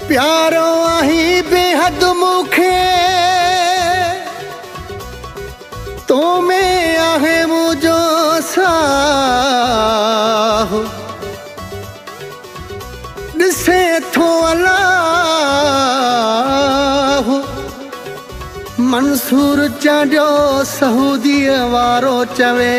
प्यारो आही बेहद मुखे तो में आहे मुझो साहो दिसे थो अल्लाह मंसूर चाडियो सऊदी वारो चवे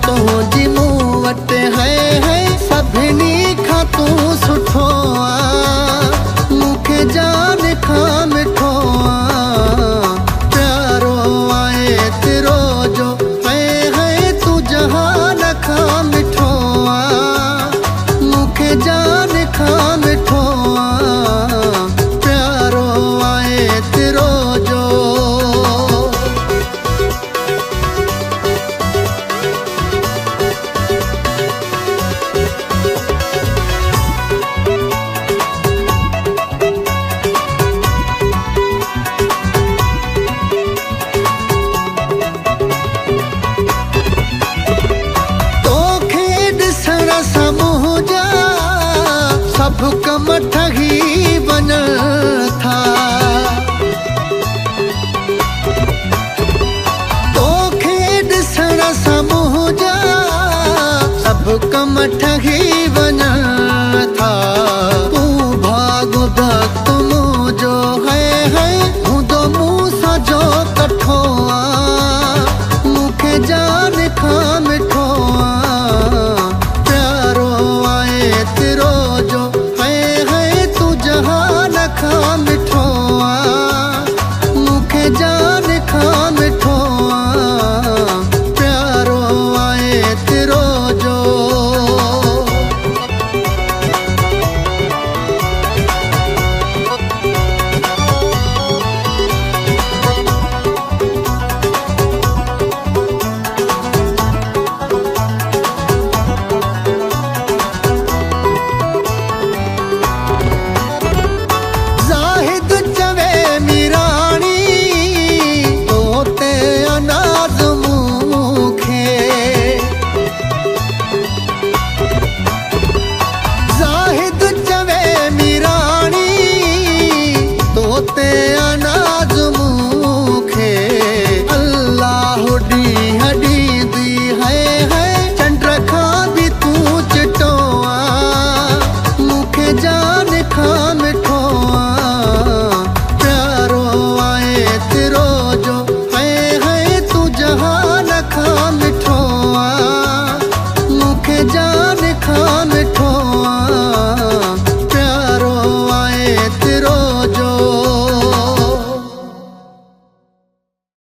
तो जी मूं वटि है सभिनी खां तूं सुठो आहे मूंखे जान खां मिठो आहे प्यारो आहे तेरो जो है तूं जहान खां मिठो आहे मूंखे जान खां मिठो आहे प्यारो आहे तेरो जो सब कम ठही वञण था तोखे ॾिसण सां मुंहिंजा सब कम ठही वञण